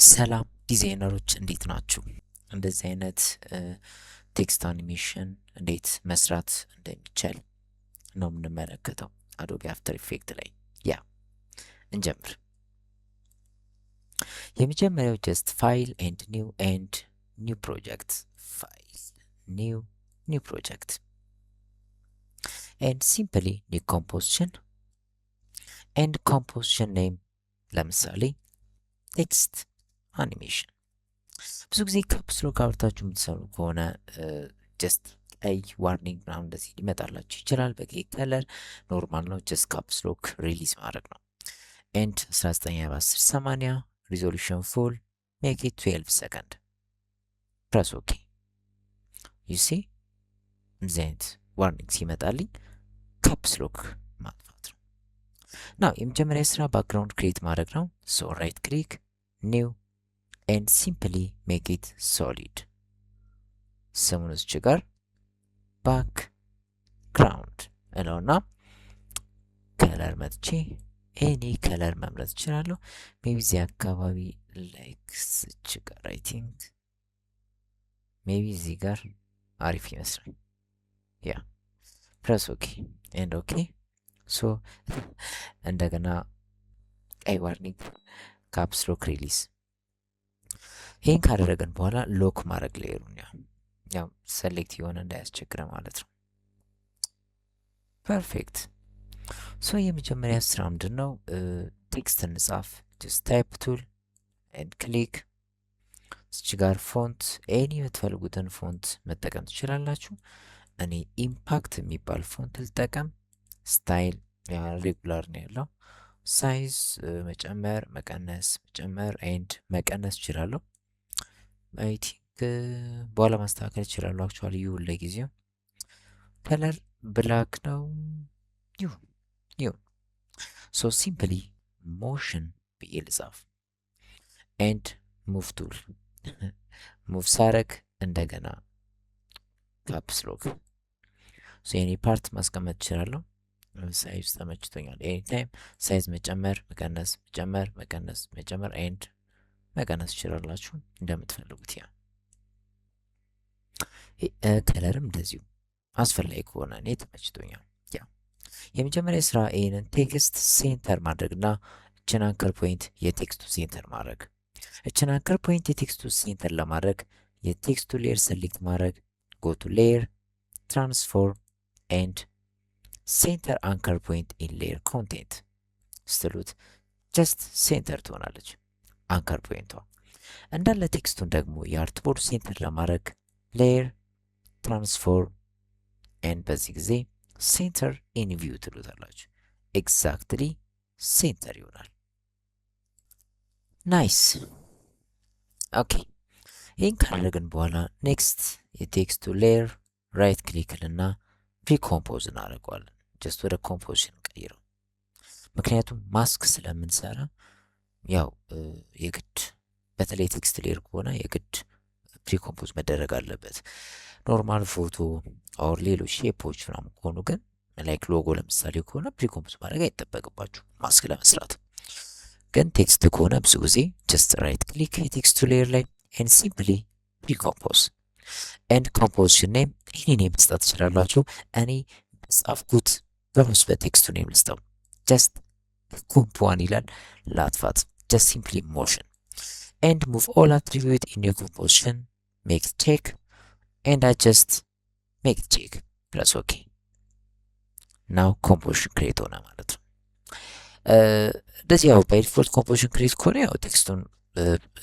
ሰላም ዲዛይነሮች እንዴት ናችሁ? እንደዚህ አይነት ቴክስት አኒሜሽን እንዴት መስራት እንደሚቻል ነው የምንመለከተው አዶቤ አፍተር ኢፌክት ላይ። ያ እንጀምር። የመጀመሪያው ጀስት ፋይል ኤንድ ኒው ፕሮጀክት፣ ፋይል ኒው ፕሮጀክት ኤንድ ሲምፕሊ ኒው ኮምፖዚሽን ኤንድ ኮምፖዚሽን ኔም፣ ለምሳሌ ቴክስት አኒሜሽን። ብዙ ጊዜ ካፕስ ሎክ አውርታችሁ የምትሰሩ ከሆነ ጀስት ቀይ ዋርኒንግ ምናምን እንደዚህ ሊመጣላችሁ ይችላል። በቀይ ከለር ኖርማል ነው። ጀስት ካፕስ ሎክ ሪሊዝ ማድረግ ነው። ኤንድ 1980 ሪዞሉሽን ፉል ሜክ ኢት 12 ሰከንድ ፕረስ ኦኬ። ዩ ሲ እንደዚህ አይነት ዋርኒንግ ሲመጣልኝ ካፕስ ሎክ ማጥፋት ነው። ናው የመጀመሪያ ስራ ባክግራውንድ ክሬት ማድረግ ነው። ሶ ራይት ክሊክ ኒው and simply make it solid። ስሙን እዚህ ጋር ባክግራውንድ እለውና ከለር መጥቼ ኤኒ ከለር መምረጥ እችላለሁ። ሜቢ እዚህ አካባቢ ላይክ እዚህ ጋር አይ ቲንክ ሜቢ እዚህ ጋር አሪፍ ይመስላል። ያ ፕረስ ኦኬ ኤንድ ኦኬ። ሶ እንደገና ቀይ ዋርኒንግ ካፕስ ሎክ ሪሊዝ። ይህን ካደረገን በኋላ ሎክ ማድረግ ሌየሩን ያው ሰሌክት የሆነ እንዳያስቸግረ ማለት ነው። ፐርፌክት። ሶ የመጀመሪያ ስራ ምንድን ነው? ቴክስት እንጻፍ። ጀስት ታይፕ ቱል ኤንድ ክሊክ። እዚህ ጋር ፎንት ኤኒ የምትፈልጉትን ፎንት መጠቀም ትችላላችሁ። እኔ ኢምፓክት የሚባል ፎንት ልጠቀም። ስታይል ሬጉላር ነው ያለው። ሳይዝ መጨመር መቀነስ መጨመር ኤንድ መቀነስ እችላለሁ። አይ ቲንክ በኋላ ማስተካከል ይችላሉ። አክቹዋሊ ይሁን ለጊዜው። ከለር ብላክ ነው ይሁን። ሶ ሲምፕሊ ሞሽን ብዬ ልጻፍ ኤንድ ሙቭ ቱል ሙቭ ሳረግ እንደገና ካፕስ ሎክ። ሶ የኔ ፓርት ማስቀመጥ ይችላለሁ። ሳይዝ ተመችቶኛል። ኤኒ ታይም ሳይዝ መጨመር መቀነስ መጨመር መቀነስ መጨመር ኤንድ መቀነስ ይችላላችሁ እንደምትፈልጉት። ያ ከለርም እንደዚሁ አስፈላጊ ከሆነ እኔ ተመችቶኛል። ያ የመጀመሪያ ስራ ይህንን ቴክስት ሴንተር ማድረግና እችን አንከር ፖይንት የቴክስቱ ሴንተር ማድረግ። እችን አንከር ፖይንት የቴክስቱ ሴንተር ለማድረግ የቴክስቱ ሌየር ሰሌክት ማድረግ፣ ጎቱ ሌየር ትራንስፎርም ኤንድ ሴንተር አንከር ፖይንት ኢን ሌየር ኮንቴንት ስትሉት ጀስት ሴንተር ትሆናለች አንከር ፖይንቷ። እንዳለ ቴክስቱን ደግሞ የአርትቦርድ ሴንተር ለማድረግ ሌየር ትራንስፎርም ኤንድ በዚህ ጊዜ ሴንተር ኢን ቪው ትሉታላችሁ። ኤግዛክትሊ ሴንተር ይሆናል። ናይስ ኦኬ። ይህን ካደረግን በኋላ ኔክስት የቴክስቱ ሌየር ራይት ክሊክልና ፕሪኮምፖዝ እናደርገዋለን። ጀስት ወደ ኮምፖዚሽን ቀይረው። ምክንያቱም ማስክ ስለምንሰራ ያው የግድ በተለይ ቴክስት ሌየር ከሆነ የግድ ፕሪኮምፖዝ መደረግ አለበት። ኖርማል ፎቶ ኦር ሌሎች ሼፖች ምናምን ከሆኑ ግን ላይክ ሎጎ ለምሳሌ ከሆነ ፕሪኮምፖዝ ማድረግ አይጠበቅባችሁ ማስክ ለመስራት። ግን ቴክስት ከሆነ ብዙ ጊዜ ጀስት ራይት ክሊክ የቴክስቱ ሌየር ላይ ኤንድ ሲምፕሊ ፕሪኮምፖዝ ኤንድ ኮምፖዚሽን ኔም ይህን ኔም መስጠት ትችላላችሁ። እኔ በጻፍኩት በሙስ በቴክስቱ ኔም ልስጠው። ጀስት ኮምፖዋን ይላል ላጥፋት። ጀስት ሲምፕሊ ሞሽን ኤንድ ሙቭ ኦል አትሪቢዩት ኢን ዮር ኮምፖዚሽን ሜክ ቼክ ኤንድ አጀስት ሜክ ቼክ ፕለስ ኦኬ። ናው ኮምፖዚሽን ክሬት ሆነ ማለት ነው። እንደዚህ ያው ባይዲፎልት ኮምፖዚሽን ክሬት ከሆነ ያው ቴክስቱን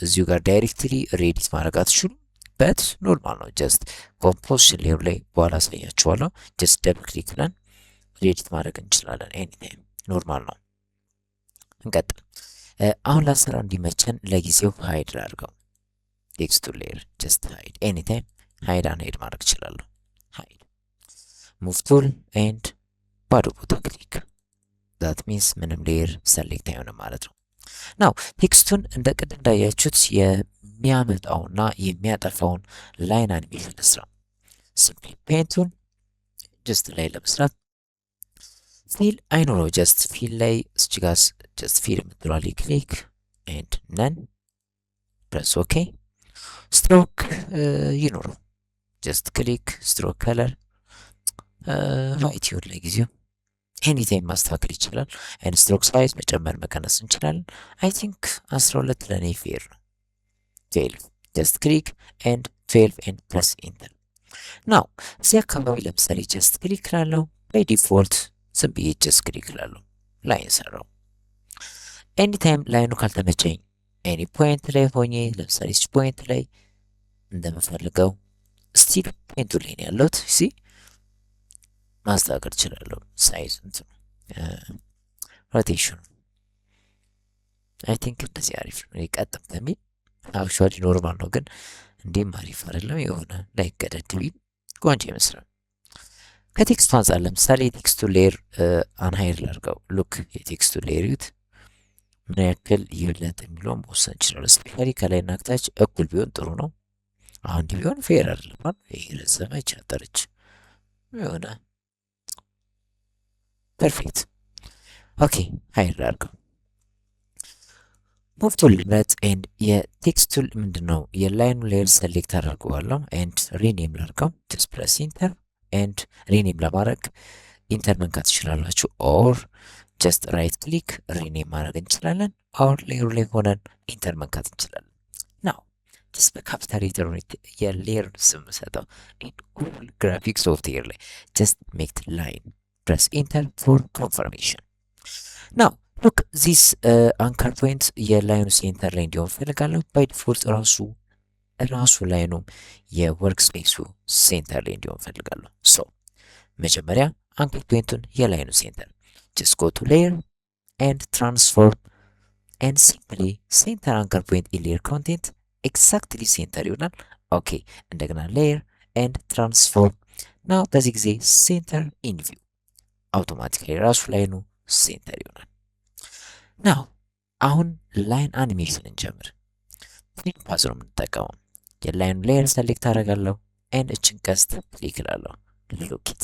እዚሁ ጋር ዳይሬክትሊ ሬዲት ማድረግ አትችሉም። በት ኖርማል ነው። ጀስት ኮምፖዚሽን ሌየር ላይ በኋላ አሳያችኋለሁ። ጀስት ደብል ክሊክ ብለን ሬዲት ማድረግ እንችላለን። ኤኒታይም ኖርማል ነው። እንቀጥል። አሁን ላሰራ እንዲመቸን ለጊዜው ሃይድ ላድርገው። ቴክስቱ ሌየር ጀስት ሃይድ ኤኒታይም ሃይድ አንሄድ ማድረግ እችላለሁ። ሃይድ ሙቭ ቱል ኤንድ ባዶ ቦታ ክሊክ። ዛት ሚንስ ምንም ሌየር ሰሌክት አይሆንም ማለት ነው። ናው ቴክስቱን እንደ ቅድም እንዳያችሁት የሚያመጣውና የሚያጠፋውን ላይን አኒሜሽን ልስራ። ሲምፕሊ ፔንቱን ጀስት ላይ ለመስራት ፊል አይኖረው። ጀስት ፊል ላይ እስችጋስ ጀስት ፊል የምትለዋል ክሊክ ኤንድ ነን ፕረስ ኦኬ። ስትሮክ ይኖረው ጀስት ክሊክ ስትሮክ ከለር ዋይት ይሁን ለጊዜው። ኤኒታይም ማስተካከል ይችላል። ኤንድ ስትሮክ ሳይዝ መጨመር መቀነስ እንችላለን። አይ ቲንክ 12 ለኔ ፌር ነው። 12 ጀስት ክሊክ ኤንድ 12 ኤንድ ፕረስ ኢንተር። ናው እዚህ አካባቢ ለምሳሌ ጀስት ክሊክ ላለው ባይ ዲፎልት ዝም ብዬ ጀስት ክሊክ ላለው ላይን ሰራው። ኤኒታይም ላይኑ ካልተመቸኝ ኤኒ ፖይንት ላይ ሆኜ ለምሳሌ እዚህ ፖይንት ላይ እንደምፈልገው ስቲል ፖይንቱ ላይ ነው ያለሁት ሲ ማስተካከል እችላለሁ። ሳይዝ እንትኑ ሮቴሽኑ አይ ቲንክ እንደዚህ አሪፍ ነው። ይቀጥም ከሚል አክቹዋሊ ኖርማል ነው፣ ግን እንዲህም አሪፍ አይደለም። የሆነ ላይገደድ ቢል ቆንጆ ይመስላል። ከቴክስቱ አንጻር ለምሳሌ የቴክስቱ ሌየር አንሃይድ ላድርገው። ሉክ የቴክስቱ ሌየር ዩት ምን ያክል ይብለጥ የሚለውን መወሰን ይችላል። ስፔሻሊ ከላይና ከታች እኩል ቢሆን ጥሩ ነው። አሁን እንዲህ ቢሆን ፌር አይደለም። ይሄ ረዘመ ይቻጠረች የሆነ ፐርፌክት ኦኬ። ሃይድ ላድርገው። ሙቭ ቱል ልምረጥ ኤንድ የቴክስቱል ምንድነው የላይኑ ሌየር ሰሌክት አደርገዋለሁ ኤንድ ሪኔም ላድርገው። ጀስት ፕረስ ኢንተር ኤንድ ሪኔም ለማድረግ ኢንተር መንካት ትችላላችሁ። ኦር ጀስት ራይት ክሊክ ሪኔም ማድረግ እንችላለን። ኦር ሌየሩ ላይ ሆነን ኢንተር መንካት እንችላለን። ናው ጀስት በካፒታል ሌተር የሌየር ስም ሰጠው ኤንድ ጉግል ግራፊክስ ሶፍትዌር ላይ ጀስት ሜክ ላይን ፕረስ ኢንተር ፎር ኮንፈርሜሽን። ናው ሉክ ዚስ አንከር ፖይንት የላይኑ ሴንተር ላይ እንዲሆን ፈልጋለሁ። ባይ ዲፎልት ራሱ ላይኑም የወርክ ስፔሱ ሴንተር ላይ እንዲሆን ፈልጋለሁ። ሶ መጀመሪያ አንከር ፖይንቱን የላይኑ ሴንተር ጀስት ጎ ቱ ሌየር ኤንድ ትራንስፎርም ኤንድ ሲምፕሊ ሴንተር አንከር ፖይንት ኢን ሌየር ኮንቴንት ኤግዛክትሊ ሴንተር ይሆናል። ኦኬ እንደገና ሌየር ኤንድ ትራንስፎርም። ናው በዚህ ጊዜ ሴንተር ኢን ቪው አውቶማቲካሊ ራሱ ላይኑ ሴንተር ይሆናል። ናው አሁን ላይን አኒሜሽን እንጀምር። ትሪም ፓዝ ነው የምንጠቀመው። የላይኑ ሌየር ሰሌክት አደርጋለሁ ኤንድ እችን ቀስት ክሊክ እላለሁ። ሉኪት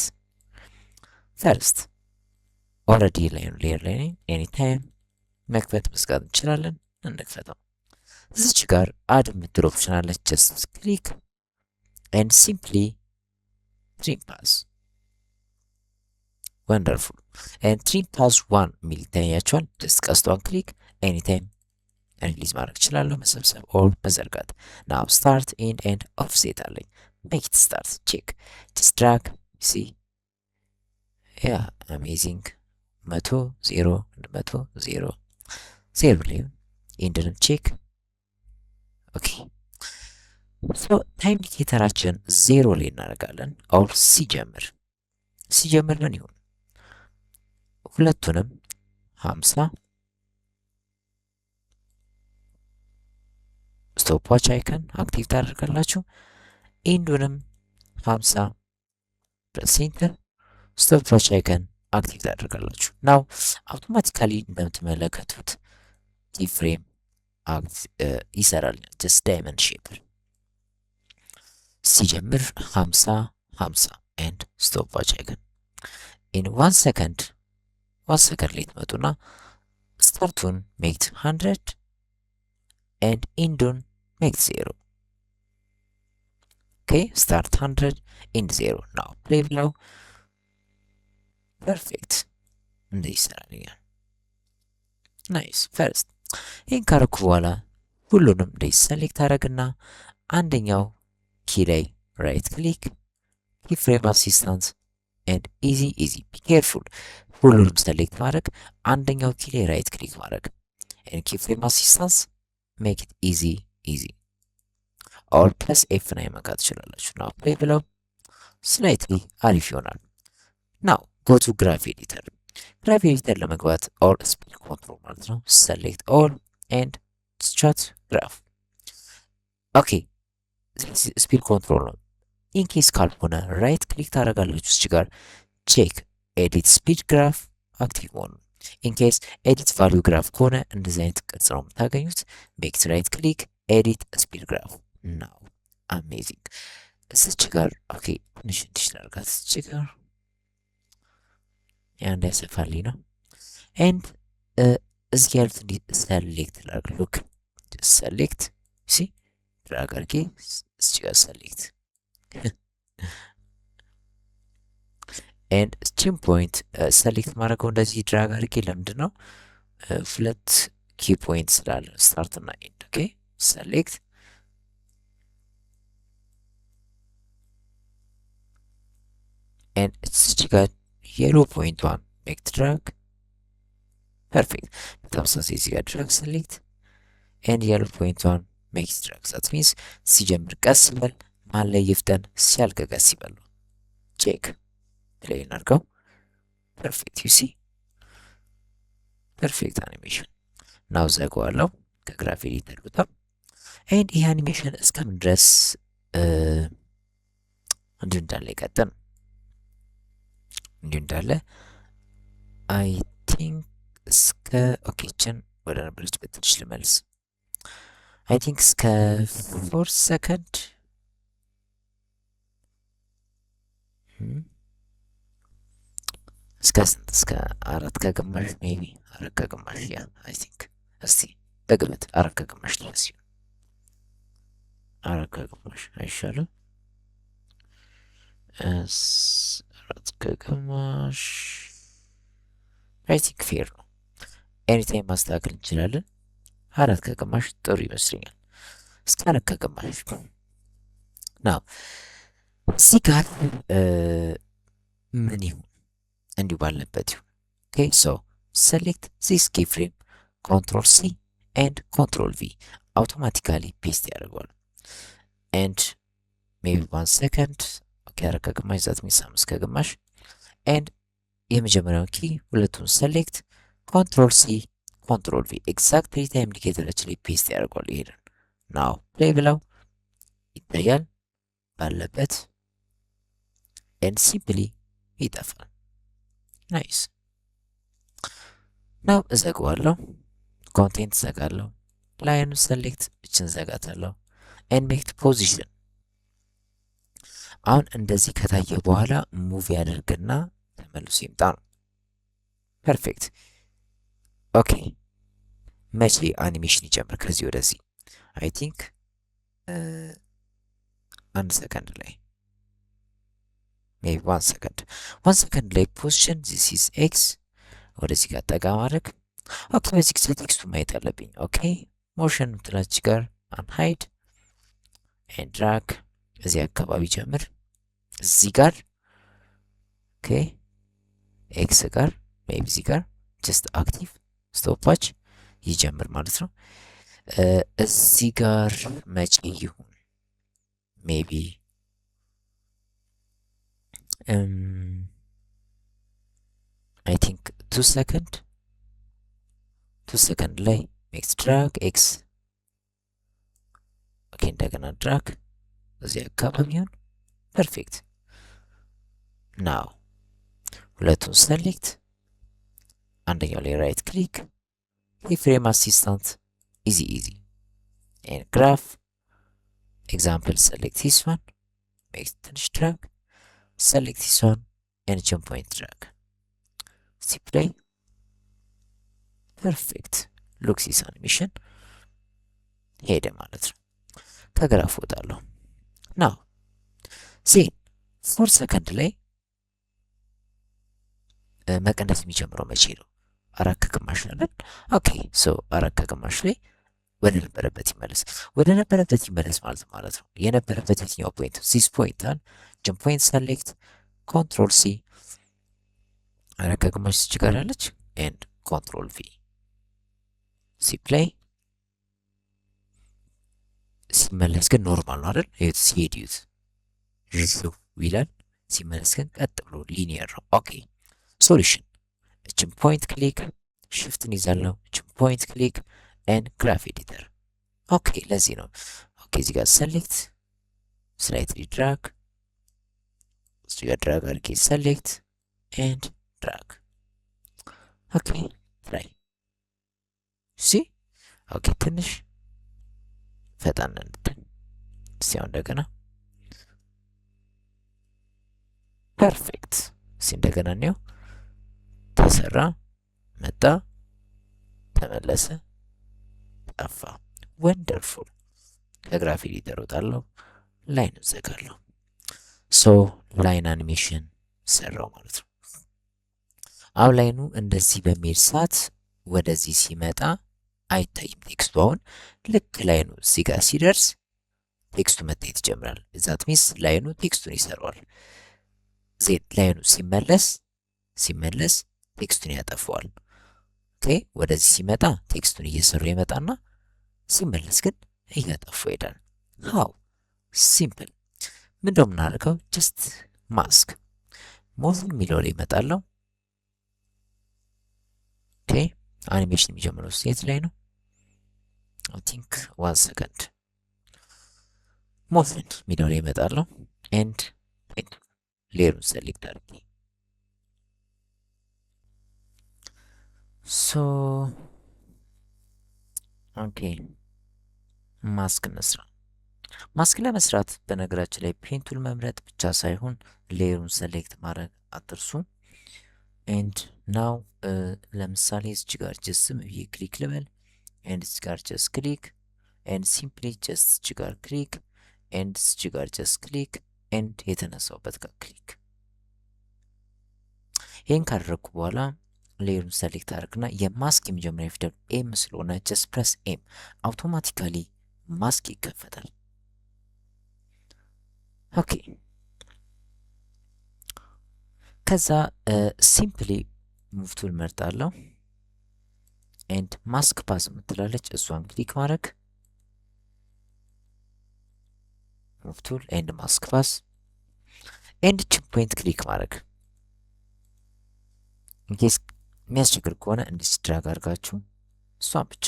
ፈርስት ኦልሬዲ ላይኑ ሌየር ላይ ነኝ። ኤኒታይም መክፈት መዝጋት እንችላለን። እንክፈተው። እዚች ጋር አድ የምትል ኦፕሽን አለች። ጀስት ክሊክ ኤንድ ሲምፕሊ ትሪም ፓዝ ወንደርፉል ኤንድ ትሪም ፓዝ 1 የሚል ይታያቸዋል። ጀስት ቀስቷን ክሊክ ኤኒታይም ሪሊዝ ማድረግ እችላለሁ፣ መሰብሰብ ኦር መዘርጋት። ናው ስታርት ኢንድ ኤንድ ኦፍሴት አለኝ። ሜክ ኢት ስታርት ቼክ ጀስት ድራግ ሲ ያ አሜዚንግ 100 0 100 0 0 ላይ ኢንድንም ቼክ ኦኬ። ሶ ታይም ኢንዲኬተራችን 0 ላይ እናደርጋለን። ኦር ሲጀምር ምን ይሁን ሁለቱንም 50 ስቶፕ ዋች አይከን አክቲቭ ታደርጋላችሁ። ኢንዱንም 50 ፕረስ ኢንተር ስቶፕ ዋች አይከን አክቲቭ ታደርጋላችሁ። ናው አውቶማቲካሊ እንደምትመለከቱት ኪፍሬም ይሰራል። ጀስት ዳይመንድ ሼፕ ሲጀምር 50 50 ኤንድ ስቶፕ ዋች አይከን ኢን 1 ሰከንድ ላይ ትመጡና ስታርቱን ሜክት 100 ኤንድ ኢንዱን ሜክት 0። ኦኬ ስታርት 100 ኢንድ 0 ናው ፕሌይ ብለው ፐርፌክት እንደዚህ ይሰራልኛል። ናይስ ፈርስት ይህን ካረኩ በኋላ ሁሉንም እንደዚህ ሰሌክት አደረግና አንደኛው ኪ ላይ ራይት ክሊክ ኪ ፍሬም አሲስታንት ኤንድ ኢዚ ቢ ኬርፉል ሁሉንም ሰሌክት ማድረግ አንደኛው ኪ ላይ ራይት ክሊክ ማድረግ ኤንድ ኪ ፍሬም አሲስታንስ ሜክ ኢት ኢዚ ኦር ፕለስ ኤፍ ናይ መንካት ትችላላችሁ። ናው ፕሌይ ብለው ስላይትሊ አሪፍ ይሆናል። ናው ጎ ቱ ግራፍ ኤዲተር ለመግባት ኦር ስፒድ ኮንትሮል ማለት ነው። ሰሌክት ኦል ኤንድ ቻት ግራፍ ኦኬ ስፒድ ኮንትሮል ነው። ኢንኬስ ካልሆነ ራይት ክሊክ ታደርጋላችሁ። እዚህ ጋር ቼክ ኤዲት ስፒድ ግራፍ አክቲቭ ሆኑ። ኢንኬስ ኤዲት ቫልዩ ግራፍ ከሆነ እንደዚህ አይነት ቅርጽ ነው የምታገኙት። ሜክ ራይት ክሊክ ኤዲት ስፒድ ግራፍ ናው አሜዚንግ። እዚች ጋር ኦኬ ትንሽ ላድርጋት። እዚች ጋር ያን ያሰፋልኝ ነው ኤንድ እዚህ ያሉት ሰሌክት ላድርግ። ሉክ ሰሌክት ሲ ድራግ አድርጌ እዚህ ጋር ሰሌክት ኤንድ እቺን ፖይንት ሰሌክት ማድረገው እንደዚህ ድራግ አድርጌ ለምንድን ነው? ሁለት ኪ ፖይንት ስላለ ስታርት እና ኤንድ። ኦኬ ሰሌክት ኤንድ እዚች ጋር የሎ ፖይንቷን ሜክ ድራግ ፐርፌክት። በተመሳሳይ እዚህ ጋር ድራግ ሰሌክት ኤንድ የሎ ፖይንቷን ሜክ ድራግ። ዛት ሚንስ ሲጀምር ቀስ ይበል፣ መሀል ላይ ይፍጠን፣ ሲያልቅ ቀስ ይበል። ቼክ ፕሌይ እናድርገው። ፐርፌክት ዩ ሲ ፐርፌክት አኒሜሽን ናው ዘጋዋለሁ። ከግራፍ ኤዲተር ልውጣ ኤንድ ይህ አኒሜሽን እስከምን ድረስ እንዲሁ እንዳለ ይቀጥል። እንዲሁ እንዳለ አይ ቲንክ እስከ ኦኬችን ወደ ነበረችበት ትንሽ ልመልስ። አይ ቲንክ እስከ 4 ሰከንድ እስከ ስንት? እስከ 4 ከግማሽ ሜቢ 4 ከግማሽ ያ አይ ቲንክ እስቲ በግምት 4 ከግማሽ ድረስ ይሁን። 4 ከግማሽ አይሻልም? 4 ከግማሽ አይ ቲንክ ፌር ነው። ኤኒታይም ማስተካከል እንችላለን። 4 ከግማሽ ጥሩ ይመስለኛል። እስከ 4 ከግማሽ ናው እዚህ ጋር ምን ይሁን? እንዲሁ ባለበት ይሁን። ኦኬ ሶ ሴሌክት ዚስ ኪ ፍሬም ኮንትሮል ሲ ኤንድ ኮንትሮል ቪ አውቶማቲካሊ ፔስት ያደርገዋል። ኤንድ ሜቢ 1 ሰከንድ ኦኬ 4 ከግማሽ ዛት ሚንስ 5 ከግማሽ ኤንድ የመጀመሪያውን ኪ ሁለቱን ሴሌክት ኮንትሮል ሲ ኮንትሮል ቪ ኤግዛክትሊ ታይም ኢንዲኬተራችን ላይ ፔስት ያደርገዋል። ይሄንን ናው ፕሌይ ብለው ይታያል ባለበት ኤንድ ሲምፕሊ ይጠፋል። ናይስ ናው እዘጋዋለሁ። ኮንቴንት ዘጋለሁ። ላይን ሰሌክት እችን ዘጋታለሁ። ኤንድ ሜክ ፖዚሽን አሁን እንደዚህ ከታየ በኋላ ሙቭ ያደርግና ተመልሶ ይምጣ ነው። ፐርፌክት ኦኬ መቼ አኒሜሽን ይጀምር? ከዚህ ወደዚህ አይ ቲንክ 1 ሰከንድ ላይ ሜቢ 1 ሰከንድ 1 ሰከንድ ላይ ፖዚሽን ዚስ ኢዝ ኤክስ ወደዚህ ጋር ጠጋ ማድረግ። ኦኬ በዚህ ጊዜ ቴክስቱ ማየት አለብኝ። ኦኬ ሞሽን ምትላች ጋር አንሃይድ ኤንድ ድራግ እዚህ አካባቢ ጀምር። እዚህ ጋር ኦኬ ኤክስ ጋር ሜቢ እዚህ ጋር ጀስት አክቲቭ ስቶፓች ይጀምር ማለት ነው። እዚህ ጋር መቼ ይሁን? ሜቢ አይ ቲንክ 2 ሰከንድ ላይ ሜክስ ድራግ ኤክስ ኦኬ እንደገና ድራግ እዚህ አካባቢ ይሁን። ፐርፌክት ናው ሁለቱን ሰሌክት አንደኛው ላይ ራይት ክሊክ የፍሬም አሲስታንት ኢዚ ኤንድ ግራፍ ኤግዛምፕል ሰሌክት ዚስ ዋን ሜክ ትንሽ ድራግ ሰሌክት ዚስ ዋን ኤንድ ችን ፖይንት ድራግ ሲ ፕሌይ ፐርፌክት ሉክ ዚስ አኒሜሽን ሄደ ማለት ነው። ከግራፍ ወጣለሁ። ናው ዜን 4 ሰከንድ ላይ መቀነስ የሚጀምረው መቼ ነው? 4 ከግማሽ አይደል? ኦኬ ሶ 4 ከግማሽ ላይ ወደ ነበረበት ይመለስ። ወደ ነበረበት ይመለስ ማለት ነው። የነበረበት የትኛው ፖይንት? ዚስ ፖይንት አን ጅም ፖይንት ሰሌክት ኮንትሮል ሲ 4 ከግማሽ እዚህ ጋር አለች ኤንድ ኮንትሮል ቪ ሲ ፕሌይ ሲመለስ ግን ኖርማል ነው አይደል? እዩት ሲሄድ እዩት ይላል። ሲመለስ ግን ቀጥ ብሎ ሊኒየር ነው። ኦኬ ሶሉሽን እችን ፖይንት ክሊክ ሽፍትን ይዛለሁ። እችን ፖይንት ክሊክ ኤንድ ግራፍ ኤዲተር ኦኬ ለዚህ ነው። ኦኬ እዚህ ጋር ሰሌክት ስላይትሊ ድራግ እዚህ ጋር ድራግ አድርጌ ሰሌክት ኤንድ ድራግ ኦኬ ትራይ ሲ ኦኬ ትንሽ ፈጣን እንድን ሲያው እንደገና ፐርፌክት ሲ እንደገና ነው ተሰራ መጣ ተመለሰ ጠፋ። ወንደርፉል ከግራፍ ኤዲተር እወጣለሁ፣ ላይን እዘጋለሁ። ሶ ላይን አኒሜሽን ሰራው ማለት ነው። አሁን ላይኑ እንደዚህ በሚሄድ ሰዓት ወደዚህ ሲመጣ አይታይም ቴክስቱ። አሁን ልክ ላይኑ እዚህ ጋር ሲደርስ ቴክስቱ መታየት ይጀምራል። ዛት ሚንስ ላይኑ ቴክስቱን ይሰራዋል። ዜድ ላይኑ ሲመለስ ቴክስቱን ያጠፈዋል። ኦኬ ወደዚህ ሲመጣ ቴክስቱን እየሰሩ ይመጣና ሲመለስ ግን እያጠፉ ይሄዳል። ሃው ሲምፕል። ምንድነው የምናደርገው? ጀስት ማስክ ሞቭን የሚለው ላይ ይመጣለው። ኦኬ አኒሜሽን የሚጀምረው የት ላይ ነው? አይ ቲንክ 1 ሰከንድ። ሞቭን የሚለው ላይ ይመጣለው ኤንድ ሌየሩን ሰሌክት አድርጌ ሶ ኦኬ ማስክ እንስራ። ማስክ ለመስራት በነገራችን ላይ ፔንቱል መምረጥ ብቻ ሳይሆን ሌየሩን ሰሌክት ማድረግ አትርሱ። ኤንድ ናው ለምሳሌ እዚህ ጋር ጀስት ዝም ብዬ ክሊክ ልበል ኤንድ እዚህ ጋር ጀስት ክሊክ ኤንድ ሲምፕሊ ጀስት እዚህ ጋር ክሊክ ኤንድ እዚህ ጋር ጀስት ክሊክ ኤንድ የተነሳውበት ጋር ክሊክ። ይህን ካደረግኩ በኋላ ሌየሩን ሰሌክት አድርግና የማስክ የመጀመሪያ ፊደል ኤም ስለሆነ ጀስት ፕረስ ኤም አውቶማቲካሊ ማስክ ይከፈታል። ኦኬ ከዛ ሲምፕሊ ሙቭ ቱል መርጣለሁ ኤንድ ማስክ ፓስ የምትላለች እሷን ክሊክ ማድረግ ሙቭ ቱል ኤንድ ማስክ ፓስ ኤንድ ችን ፖይንት ክሊክ ማድረግ። ኢንኬስ የሚያስቸግር ከሆነ እንዲህ ድራግ አድርጋችሁ እሷን ብቻ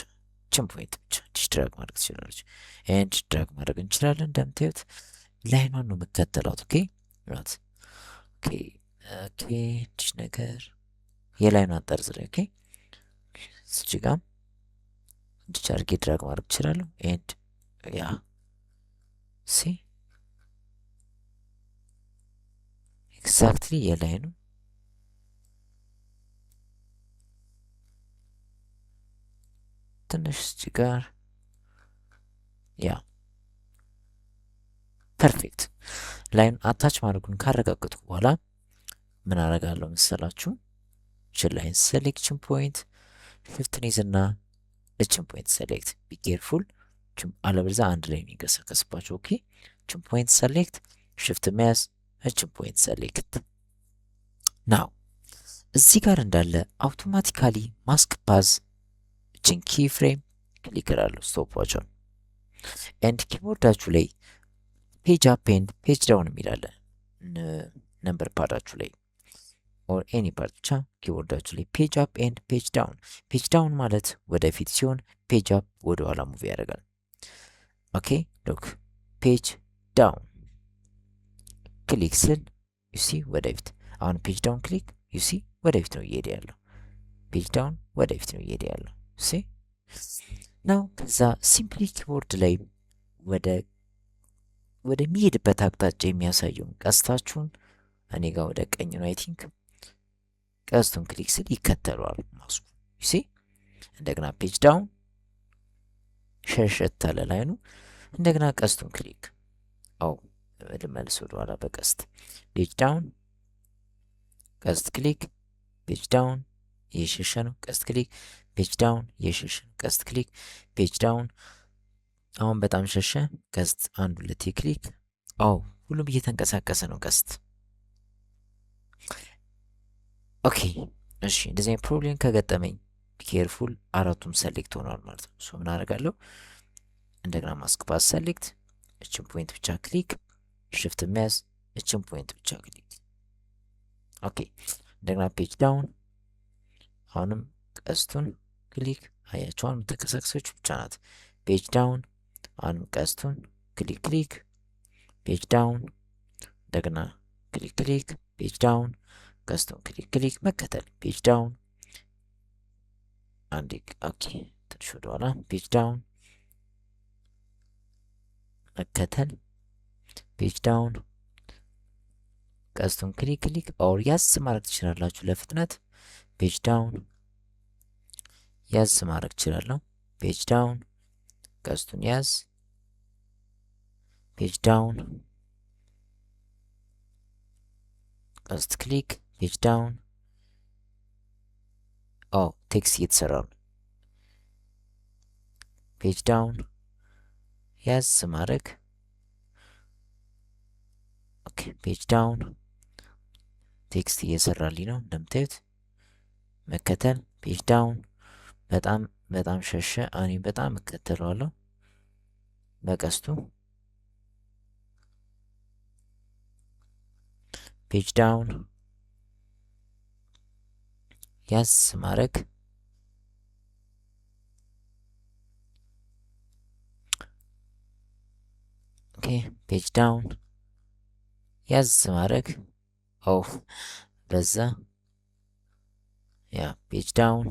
ችን ፖይንት ብቻ እንዲህ ድራግ ማድረግ ትችላለች። ኤንድ ድራግ ማድረግ እንችላለን። እንደምታዩት ላይኗን ነው የምከተላት። ኦኬ ራት ኦኬ ኦኬ እንዲህ ነገር የላይኗን ጠርዝ ላይ ኦኬ እዚህ ጋር እንዲህ አድርጌ ድራግ ማድረግ እችላለሁ። ኤንድ ያ ሲ ኤግዛክትሊ የላይኑ ትንሽ እዚህ ጋር ያ ፐርፌክት። ላይን አታች ማድረጉን ካረጋገጥኩ በኋላ ምን አደርጋለሁ መሰላችሁ? እችን ላይን ሴሌክሽን ፖይንት ሽፍትን ይዝና እችን ፖይንት ሴሌክት ቢ ኬርፉል፣ አለበለዚያ አንድ ላይ የሚንቀሳቀስባቸው። ኦኬ እችን ፖይንት ሴሌክት ሽፍት መያዝ እችን ፖይንት ሴሌክት። ናው እዚህ ጋር እንዳለ አውቶማቲካሊ ማስክ ፓዝ እችን ኪ ፍሬም ክሊክ እላለሁ። ስቶፕ ዋችን ኤንድ ኪቦርዳችሁ ላይ ፔጅ አፕ ኤንድ ፔጅ ዳውን የሚላለ ነምበር ፓዳችሁ ላይ ኦር ኤኒ ፓርት ብቻ ኪቦርዳችሁ ላይ ፔጅ አፕ ኤንድ ፔጅ ዳውን። ፔጅ ዳውን ማለት ወደፊት ሲሆን ፔጅ አፕ ወደ ኋላ ሙቭ ያደርጋል። ኦኬ ሉክ ፔጅ ዳውን ክሊክ ስል ዩሲ ወደፊት። አሁን ፔጅ ዳውን ክሊክ ዩሲ ወደፊት ነው እየሄደ ያለው። ፔጅ ዳውን ወደፊት ነው እየሄደ ያለው ሲ ነው። ከዛ ሲምፕሊ ኪቦርድ ላይ ወደሚሄድበት አቅጣጫ የሚያሳየውን ቀስታችሁን እኔ ጋር ወደ ቀኝ ነው አይ ቲንክ ቀስቱን ክሊክ ስል ይከተለዋል ማስኩ ዩሲ። እንደገና ፔጅ ዳውን ሸሸት አለ ላይኑ። እንደገና ቀስቱን ክሊክ ልመልስ ወደ ኋላ በቀስት ፔጅ ዳውን ቀስት ክሊክ ፔጅ ዳውን እየሸሸ ነው ቀስት ክሊክ ፔጅ ዳውን እየሸሸ ነው ቀስት ክሊክ ፔጅ ዳውን። አሁን በጣም ሸሸ ቀስት አንድ ሁለቴ ክሊክ። ሁሉም እየተንቀሳቀሰ ነው ቀስት። ኦኬ እሺ እንደዚህ አይነት ፕሮብሌም ከገጠመኝ ኬርፉል አራቱም ሰሌክት ሆኗል ማለት ነው። ሶ ምን አደርጋለሁ? እንደገና ማስክ ፓስ ሰሌክት እችን ፖይንት ብቻ ክሊክ ሽፍት መያዝ እችን ፖይንት ብቻ ክሊክ። ኦኬ እንደገና ፔጅ ዳውን አሁንም ቀስቱን ክሊክ አያቸዋን የምትንቀሳቀሰች ብቻ ናት። ፔጅ ዳውን አሁንም ቀስቱን ክሊክ ክሊክ ፔጅ ዳውን እንደገና ክሊክ ክሊክ ፔጅ ዳውን ቀስቱን ክሊክ ክሊክ መከተል ፔጅ ዳውን አንዴ ኦኬ ትንሽ ወደ ኋላ ፔጅ ዳውን መከተል ፔጅ ዳውን ቀስቱን ክሊክ ክሊክ ኦር ያዝ ማድረግ ትችላላችሁ ለፍጥነት። ፔጅ ዳውን ያዝ ማድረግ ትችላለሁ። ፔጅ ዳውን ቀስቱን ያዝ ፔጅ ዳውን፣ ቀስት ክሊክ፣ ፔጅ ዳውን። ቴክስት እየተሰራ ነው። ፔጅ ዳውን ያዝ ማድረግ። ኦኬ ፔጅ ዳውን ቴክስት እየሰራልኝ ነው እንደምታዩት። መከተል ፔጅ ዳውን። በጣም ሸሸ። እኔ በጣም እከተለዋለሁ በቀስቱ። ፔጅ ዳውን ያዝ ማድረግ። ኦኬ ፔጅ ዳውን ያዝ ማድረግ። በዛ ያ ፔጅ ዳውን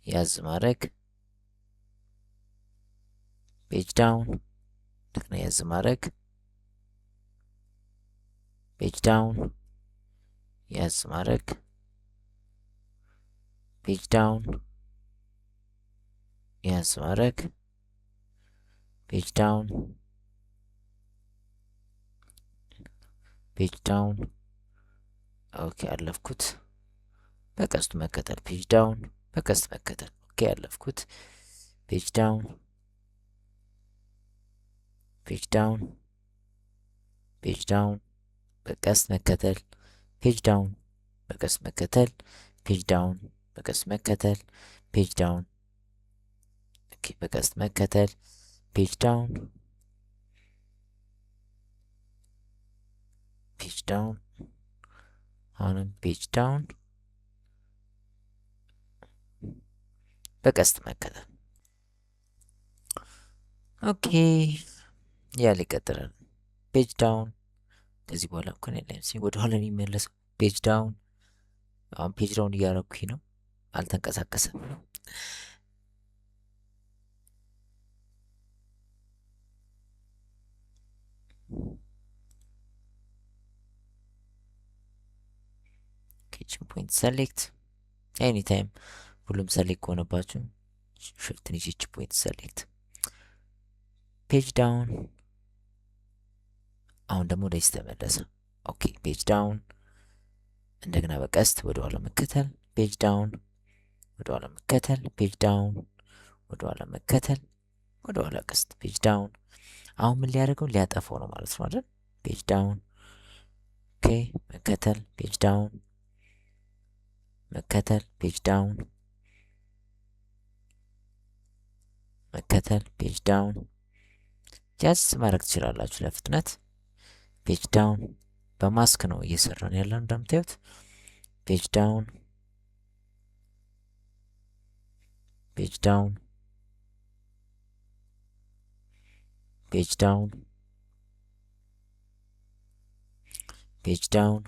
ያዝ ማድረግ። ፔጅ ዳውን እንደገና ያዝ ማድረግ። ፔጅ ዳውን ያዝ ማድረግ። ፔጅ ዳውን ያዝ ማድረግ። ፔጅ ዳውን ፔጅ ዳውን። ኦኬ አለፍኩት። በቀስቱ መከተል ፔጅ ዳውን በቀስት መከተል። ኦኬ አለፍኩት። ፔጅ ዳውን ፔጅ ዳውን ፔጅ ዳውን በቀስት መከተል። ፔጅ ዳውን በቀስት መከተል። ፔጅ ዳውን በቀስት መከተል። ፔጅ ዳውን ኦኬ በቀስት መከተል። ፔጅ ዳውን ፔጅ ዳውን አሁንም ፔጅ ዳውን በቀስት መከተል። ኦኬ ያለ ይቀጥላል። ፔጅ ዳውን ከዚህ በኋላ እኮ ወደ ኋላ የሚመለሰው ፔጅ ዳውን። አሁን ፔጅ ዳውን እያረኩኝ ነው፣ አልተንቀሳቀሰም። ኪችን ፖይንት ሰሌክት ኤኒ ታይም ሁሉም ሰሌክት ከሆነባችሁ ሽፍትን ይቺ ፖይንት ሰሌክት። ፔጅ ዳውን አሁን ደግሞ ወደዚህ ተመለሰ። ኦኬ ፔጅ ዳውን እንደገና በቀስት ወደ ኋላ መከተል። ፔጅ ዳውን ወደ ኋላ መከተል። ፔጅ ዳውን ወደ ኋላ መከተል። ወደ ኋላ ቀስት ፔጅ ዳውን። አሁን ምን ሊያደርገው ሊያጠፋው ነው ማለት ነው አይደል? ፔጅ ዳውን ኦኬ መከተል። ፔጅ ዳውን መከተል። ፔጅ ዳውን መከተል። ፔጅ ዳውን ያዝ ማድረግ ትችላላችሁ ለፍጥነት። ፔጅ ዳውን በማስክ ነው እየሰራን ያለው እንደምታዩት። ፔጅ ዳውን ፔጅ ዳውን ፔጅ ዳውን ፔጅ ዳውን።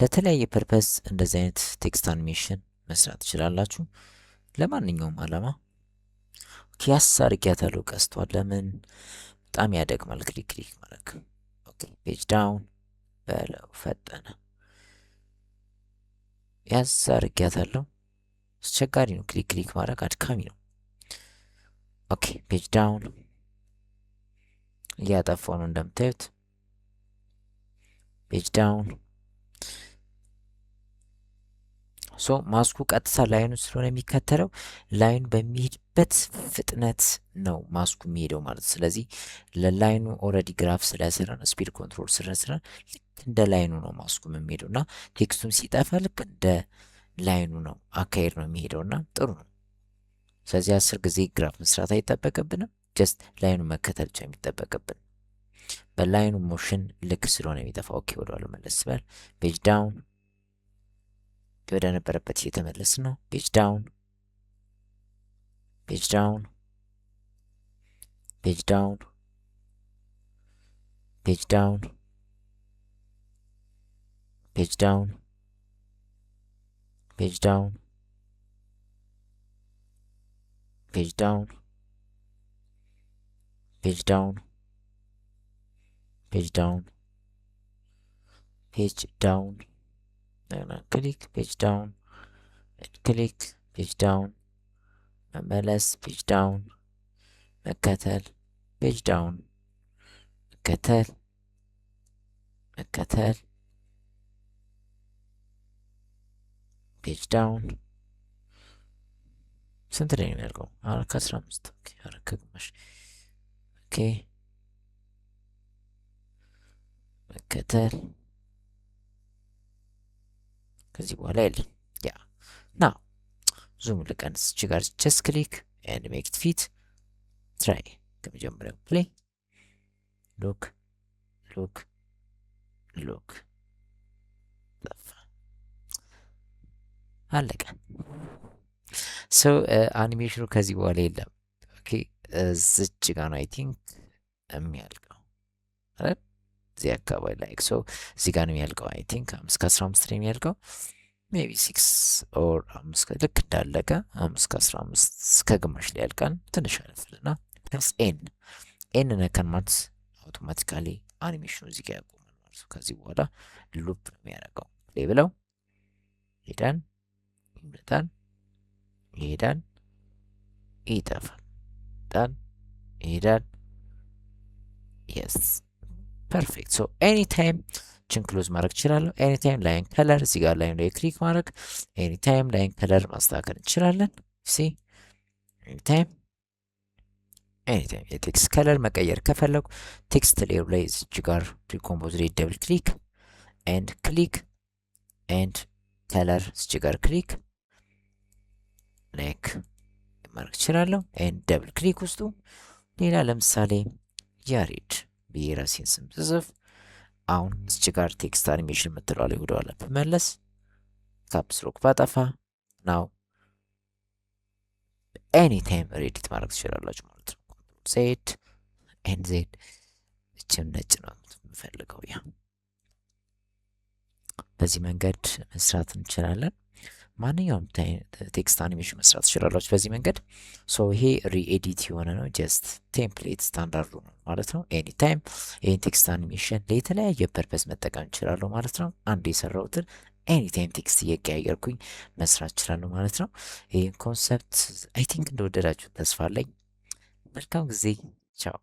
ለተለያየ ፐርፐስ እንደዚህ አይነት ቴክስት አኒሜሽን መስራት ትችላላችሁ ለማንኛውም አላማ። ኪያስ አርጊያታለሁ ቀስቷል። ለምን በጣም ያደግማል ክሊክ ክሊክ ማድረግ። ኦኬ ፔጅ ዳውን በለው ፈጠነ። ያስ አርጊያታለሁ። አስቸጋሪ ነው ክሊክ ክሊክ ማድረግ አድካሚ ነው። ኦኬ ፔጅ ዳውን እያጠፋው ነው እንደምታዩት። ፔጅ ዳውን ሶ ማስኩ ቀጥታ ላይኑ ስለሆነ የሚከተለው ላይኑ በሚሄድበት ፍጥነት ነው ማስኩ የሚሄደው ማለት። ስለዚህ ለላይኑ ኦልሬዲ ግራፍ ስለሰራን ስፒድ ኮንትሮል ስለሰራን ልክ እንደ ላይኑ ነው ማስኩ የሚሄደው እና ቴክስቱም ሲጠፋ ልክ እንደ ላይኑ ነው አካሄድ ነው የሚሄደው እና ጥሩ ነው። ስለዚህ 10 ጊዜ ግራፍ መስራት አይጠበቅብንም። ጀስት ላይኑ መከተል ብቻ የሚጠበቅብን በላይኑ ሞሽን ልክ ስለሆነ የሚጠፋው። ኦኬ ወደኋላ መለስ በል። ፔጅ ዳውን ወደ ነበረበት እየተመለስ ነው። ፔጅ ዳውን ፔጅ ዳውን ፔጅ ዳውን ፔጅ ዳውን ፔጅ ዳውን ፔጅ ዳውን ፔጅ ዳውን ፔጅ ዳውን ፔጅ ዳውን ፔጅ ዳውን ክሊክ ፔጅ ዳውን ክሊክ ፔጅ ዳውን መመለስ ፔጅ ዳውን መከተል ፔጅ ዳውን መከተል መከተል ፔጅ ዳውን ስንት ላይ ነው የሚያልቀው? ከ15 ኦኬ፣ ከግማሽ ኦኬ፣ መከተል ከዚህ በኋላ የለም። ያ ናው ዙም ልቀንስ እቺ ጋር ጀስት ክሊክ ኤንድ ሜክ ኢት ፊት ትራይ ከመጀመሪያው ፕሌይ ሉክ ሉክ ሉክ ጠፋ፣ አለቀ። ሶ አኒሜሽኑ ከዚህ በኋላ የለም። ኦኬ እዚች ጋር ነው አይ ቲንክ የሚያልቀው አይደል? እዚህ አካባቢ ላይ ሶ እዚህ ጋር ነው የሚያልቀው። አይ ቲንክ 5 ከ15 ነው የሚያልቀው። ሜቢ 6 ኦር 5 ልክ እንዳለቀ 5 ከ15 እስከ ግማሽ ላይ ያልቃል። ትንሽ አለፍልና ፕለስ ኤን ነከን ማለት አውቶማቲካሊ አኒሜሽኑ እዚህ ጋር ያቆማል ማለት ነው። ከዚህ በኋላ ሉፕ ነው የሚያደርገው። ፕሌይ ብለው ይሄዳል፣ ይመጣል፣ ይሄዳል፣ ይጠፋል፣ ይመጣል፣ ይሄዳል። የስ ፐርፌክት። ሶ ኤኒ ታይም ችን ክሎዝ ማድረግ እችላለሁ። ኤኒ ታይም ላይን ከለር እዚህ ጋር ላይን ላይ ክሊክ ማድረግ ኤኒ ታይም ላይን ከለር ማስተካከል እንችላለን። ሲ ኤኒ ታይም የቴክስት ከለር መቀየር ከፈለጉ ቴክስት ሌየሩ ላይ እዚች ጋር ፕሪኮምፖዝ ላይ ደብል ክሊክ ኤንድ ከለር እዚች ጋር ክሊክ ላይክ ማድረግ እችላለሁ። ኤንድ ደብል ክሊክ ውስጡ ሌላ ለምሳሌ ያሬድ ብዬ ራሴን ስም ጽፍ አሁን እዚች ጋር ቴክስት አኒሜሽን የምትለዋ ላይ ወደኋላ ብመለስ ካፕስ ሎክ ባጠፋ ናው ኤኒ ታይም ኤዲት ማድረግ ትችላላችሁ ማለት ነው። ዜድ ኤንድ ዜድ እችም ነጭ ነው የምፈልገው። ያ በዚህ መንገድ መስራት እንችላለን። ማንኛውም ቴክስት አኒሜሽን መስራት ትችላላችሁ በዚህ መንገድ። ሶ ይሄ ሪኤዲት የሆነ ነው፣ ጀስት ቴምፕሌት ስታንዳርዱ ነው ማለት ነው። ኤኒ ታይም ይህን ቴክስት አኒሜሽን ለተለያየ ፐርፐስ መጠቀም እችላለሁ ማለት ነው። አንድ የሰራሁትን ኤኒ ታይም ቴክስት እየቀያየርኩኝ መስራት እችላለሁ ማለት ነው። ይህን ኮንሰፕት አይ ቲንክ እንደወደዳችሁ ተስፋ አለኝ። መልካም ጊዜ። ቻው።